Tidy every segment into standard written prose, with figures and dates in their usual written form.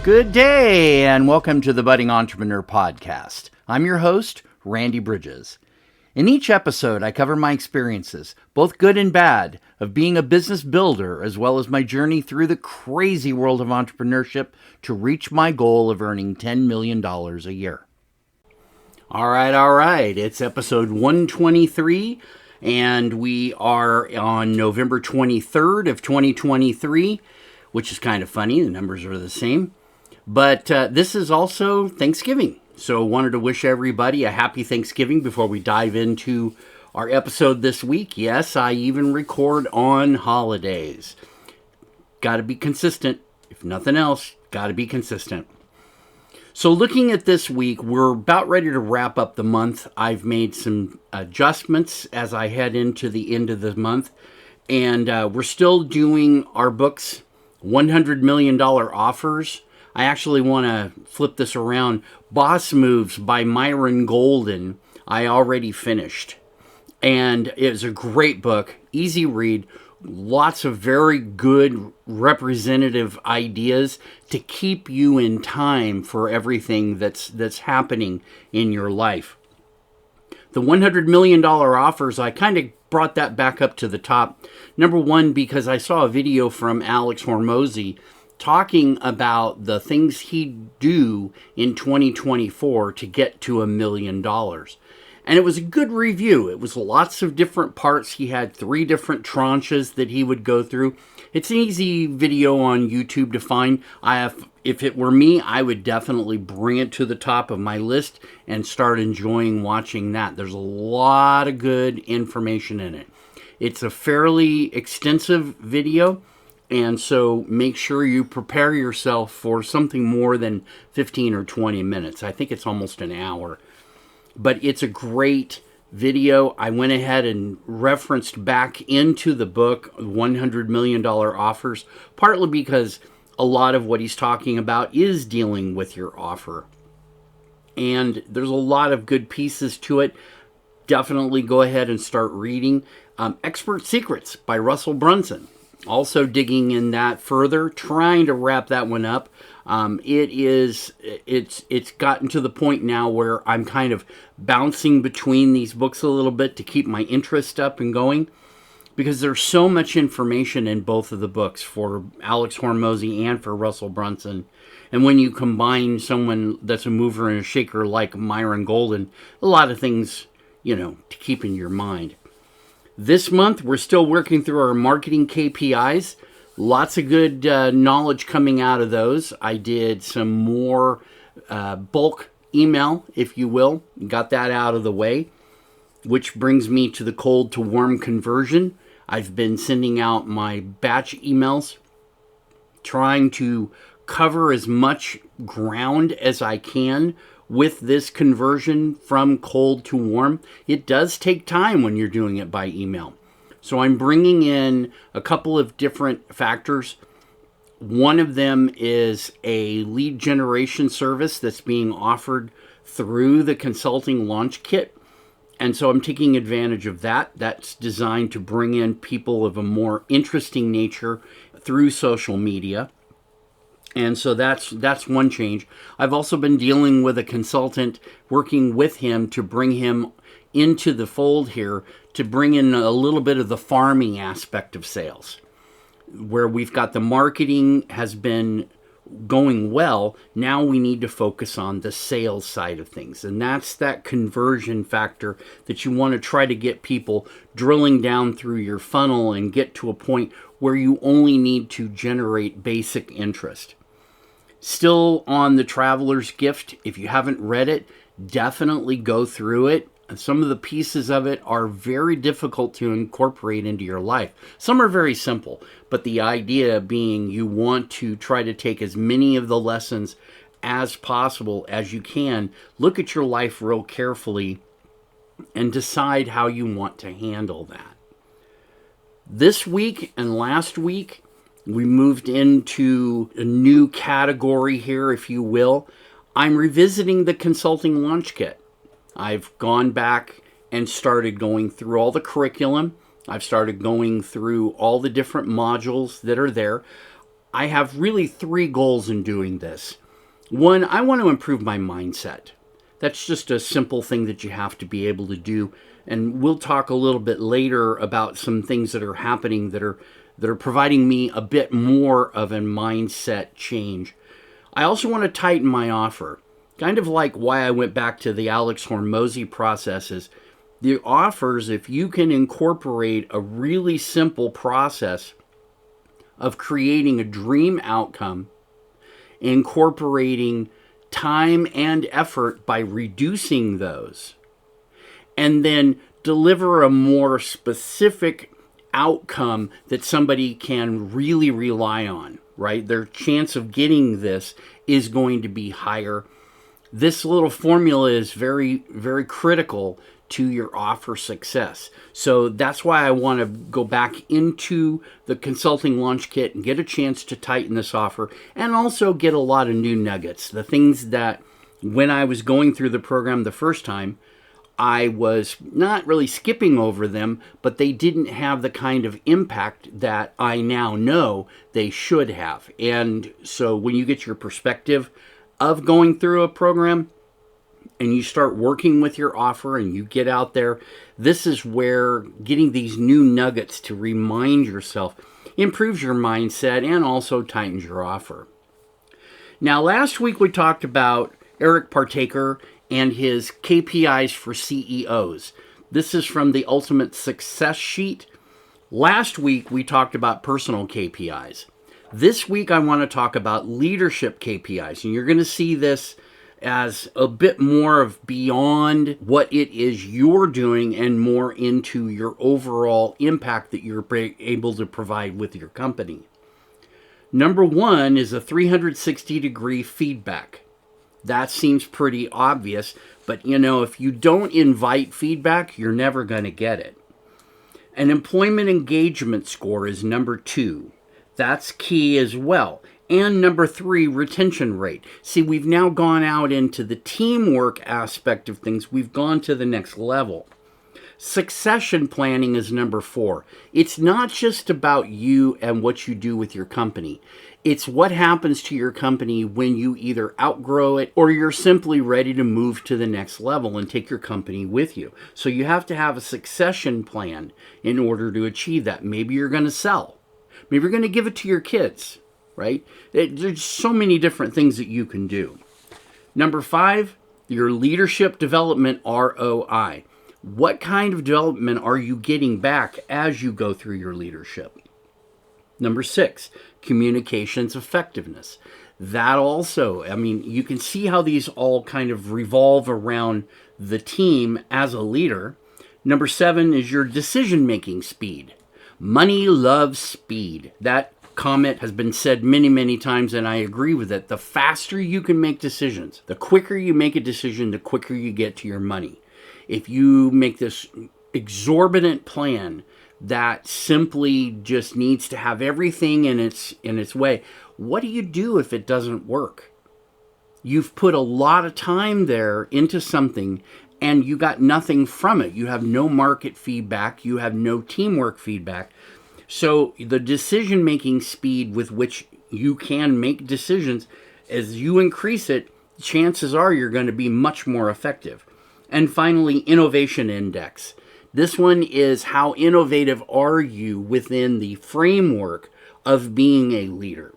Good day, and welcome to the Budding Entrepreneur Podcast. I'm your host, Randy Bridges. In each episode, I cover my experiences, both good and bad, of being a business builder, as well as my journey through the crazy world of entrepreneurship to reach my goal of earning $10 million a year. All right. It's episode 123, and we are on November 23rd of 2023, which is kind of funny. The numbers are the same. But this is also Thanksgiving. So I wanted to wish everybody a happy Thanksgiving before we dive into our episode this week. Yes, I even record on holidays. Got to be consistent. If nothing else, got to be consistent. So looking at this week, we're about ready to wrap up the month. I've made some adjustments as I head into the end of the month. And we're still doing our books, $100 million offers. I actually want to flip this around. Boss Moves by Myron Golden, I already finished. And it's a great book, easy read, lots of very good representative ideas to keep you in time for everything that's happening in your life. The $100 million offers, I kind of brought that back up to the top. Number one, because I saw a video from Alex Hormozi talking about the things he'd do in 2024 to get to $1 million. And it was a good review. It was lots of different parts. He had 3 different tranches that he would go through. It's an easy video on YouTube to find. If it were me, I would definitely bring it to the top of my list and start enjoying watching that. There's a lot of good information in it. It's a fairly extensive video. And so make sure you prepare yourself for something more than 15 or 20 minutes. I think it's almost an hour. But it's a great video. I went ahead and referenced back into the book $100 million offers, partly because a lot of what he's talking about is dealing with your offer. And there's a lot of good pieces to it. Definitely go ahead and start reading. Expert Secrets by Russell Brunson. Also digging in that further, trying to wrap that one up. It's gotten to the point now where I'm kind of bouncing between these books a little bit to keep my interest up and going, because there's so much information in both of the books for Alex Hormozi and for Russell Brunson. And when you combine someone that's a mover and a shaker like Myron Golden, a lot of things, to keep in your mind. This month, we're still working through our marketing KPIs. Lots of good knowledge coming out of those. I did some more bulk email, if you will. Got that out of the way, which brings me to the cold to warm conversion. I've been sending out my batch emails, trying to cover as much ground as I can with this conversion from cold to warm. It does take time when you're doing it by email. So I'm bringing in a couple of different factors. One of them is a lead generation service that's being offered through the consulting launch kit. And so I'm taking advantage of that. That's designed to bring in people of a more interesting nature through social media. And so that's one change. I've also been dealing with a consultant, working with him to bring him into the fold here, to bring in a little bit of the farming aspect of sales, where we've got the marketing has been going well. Now we need to focus on the sales side of things. And that's that conversion factor that you want to try to get people drilling down through your funnel and get to a point where you only need to generate basic interest. Still on The Traveler's Gift. If you haven't read it, definitely go through it. Some of the pieces of it are very difficult to incorporate into your life. Some are very simple, but the idea being you want to try to take as many of the lessons as possible as you can. Look at your life real carefully and decide how you want to handle that. This week and last week, we moved into a new category here, if you will. I'm revisiting the consulting launch kit. I've gone back and started going through all the curriculum. I've started going through all the different modules that are there. I have really three goals in doing this. One, I want to improve my mindset. That's just a simple thing that you have to be able to do. And we'll talk a little bit later about some things that are happening that are providing me a bit more of a mindset change. I also want to tighten my offer. Kind of like why I went back to the Alex Hormozi processes. The offers, if you can incorporate a really simple process of creating a dream outcome, incorporating time and effort by reducing those, and then deliver a more specific outcome that somebody can really rely on, right? Their chance of getting this is going to be higher. This little formula is very, very critical to your offer success. So that's why I want to go back into the consulting launch kit and get a chance to tighten this offer and also get a lot of new nuggets. The things that when I was going through the program the first time, I was not really skipping over them, but they didn't have the kind of impact that I now know they should have. And so when you get your perspective of going through a program, and you start working with your offer and you get out there, this is where getting these new nuggets to remind yourself improves your mindset and also tightens your offer. Now, last week we talked about Eric Partaker and his KPIs for CEOs. This is from the Ultimate Success Sheet. Last week we talked about personal KPIs. This week I want to talk about leadership KPIs, and you're going to see this as a bit more of beyond what it is you're doing and more into your overall impact that you're able to provide with your company. Number one is a 360-degree feedback. That seems pretty obvious, but if you don't invite feedback, you're never going to get it. An employment engagement score is number two. That's key as well. And number three, retention rate. See, we've now gone out into the teamwork aspect of things. We've gone to the next level. Succession planning is number four. It's not just about you and what you do with your company. It's what happens to your company when you either outgrow it or you're simply ready to move to the next level and take your company with you. So you have to have a succession plan in order to achieve that. Maybe you're going to sell. Maybe you're going to give it to your kids. Right? There's so many different things that you can do. Number five, your leadership development ROI. What kind of development are you getting back as you go through your leadership? Number six, communications effectiveness. That also, you can see how these all kind of revolve around the team as a leader. Number seven is your decision-making speed. Money loves speed. That comment has been said many, many times, and I agree with it. The faster you can make decisions, the quicker you make a decision, the quicker you get to your money. If you make this exorbitant plan that simply just needs to have everything in its way, what do you do if it doesn't work? You've put a lot of time there into something and you got nothing from it. You have no market feedback. You have no teamwork feedback. So the decision-making speed with which you can make decisions, as you increase it, chances are you're going to be much more effective. And finally, innovation index. This one is how innovative are you within the framework of being a leader.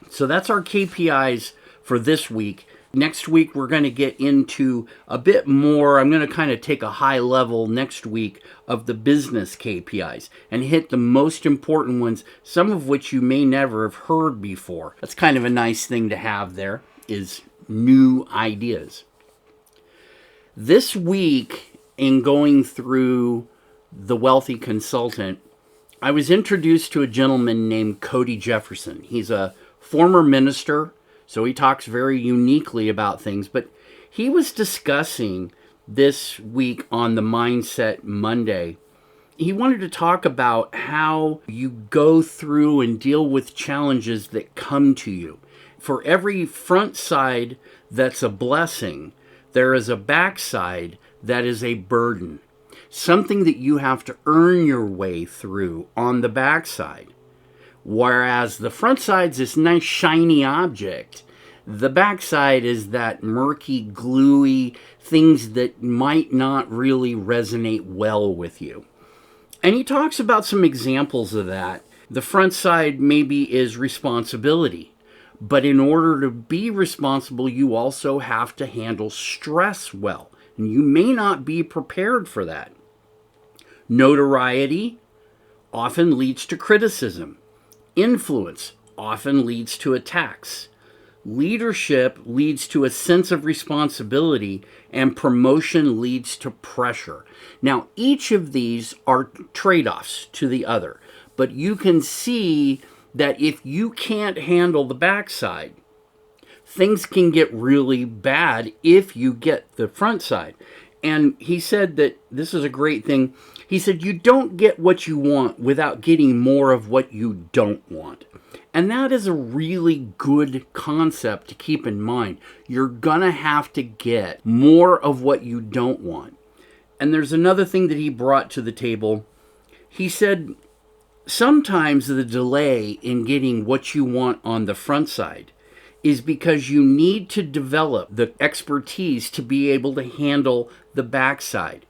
So that's our KPIs for this week. Next week, we're going to get into a bit more. I'm going to kind of take a high level next week of the business KPIs and hit the most important ones, some of which you may never have heard before. That's kind of a nice thing to have there, is new ideas. This week, in going through The Wealthy Consultant, I was introduced to a gentleman named Cody Jefferson. He's a former minister, so he talks very uniquely about things, but he was discussing this week on the Mindset Monday. He wanted to talk about how you go through and deal with challenges that come to you. For every front side that's a blessing, there is a backside that is a burden. Something that you have to earn your way through on the backside. Whereas the front side's this nice shiny object. The backside is that murky, gluey things that might not really resonate well with you. And he talks about some examples of that. The front side maybe is responsibility. But in order to be responsible, you also have to handle stress well. And you may not be prepared for that. Notoriety often leads to criticism. Influence often leads to attacks. Leadership leads to a sense of responsibility, and promotion leads to pressure. Now, each of these are trade-offs to the other, but you can see that if you can't handle the backside, things can get really bad if you get the front side. And he said that this is a great thing. He said, you don't get what you want without getting more of what you don't want. And that is a really good concept to keep in mind. You're gonna have to get more of what you don't want. And there's another thing that he brought to the table. He said, sometimes the delay in getting what you want on the front side is because you need to develop the expertise to be able to handle the backside.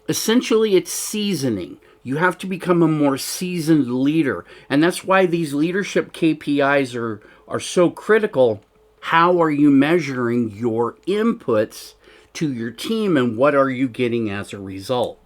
Essentially, it's seasoning. You have to become a more seasoned leader. And that's why these leadership KPIs are so critical. How are you measuring your inputs to your team, and what are you getting as a result?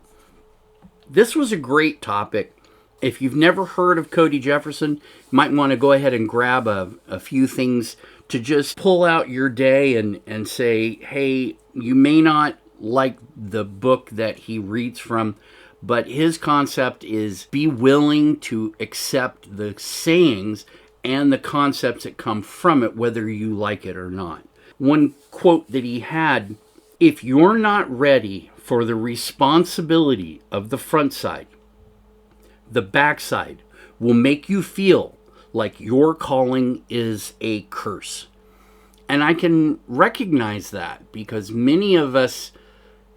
This was a great topic. If you've never heard of Cody Jefferson, you might want to go ahead and grab a few things to just pull out your day and say, hey, you may not like the book that he reads from, but his concept is be willing to accept the sayings and the concepts that come from it, whether you like it or not. One quote that he had, if you're not ready for the responsibility of the front side, the backside will make you feel like your calling is a curse. And I can recognize that because many of us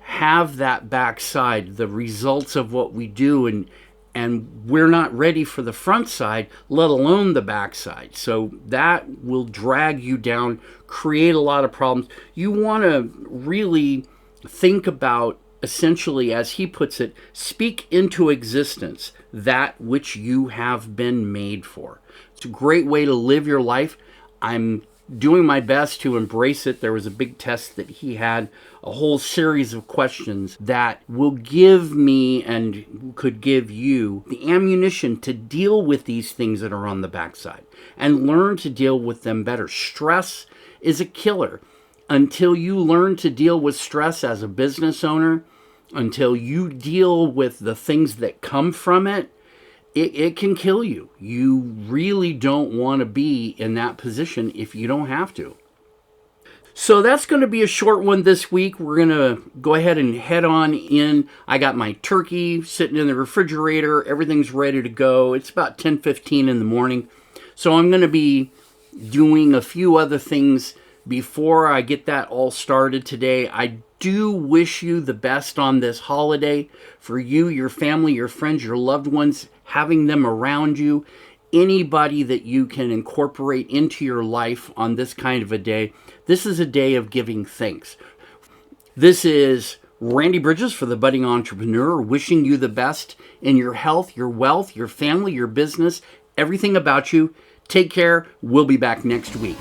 have that backside, the results of what we do, and we're not ready for the front side, let alone the backside. So that will drag you down, create a lot of problems. You want to really think about, essentially, as he puts it, speak into existence that which you have been made for. It's a great way to live your life. I'm doing my best to embrace it. There was a big test that he had, a whole series of questions that will give me and could give you the ammunition to deal with these things that are on the backside and learn to deal with them better. Stress is a killer. Until you learn to deal with stress as a business owner, until you deal with the things that come from it, it can kill you. You really don't want to be in that position if you don't have to. So that's going to be a short one this week. We're going to go ahead and head on in. I got my turkey sitting in the refrigerator. Everything's ready to go. It's about 10:15 in the morning. So I'm going to be doing a few other things before I get that all started today. I do wish you the best on this holiday. For you, your family, your friends, your loved ones, having them around you, anybody that you can incorporate into your life on this kind of a day. This is a day of giving thanks. This is Randy Bridges for The Budding Entrepreneur, wishing you the best in your health, your wealth, your family, your business, everything about you. Take care. We'll be back next week.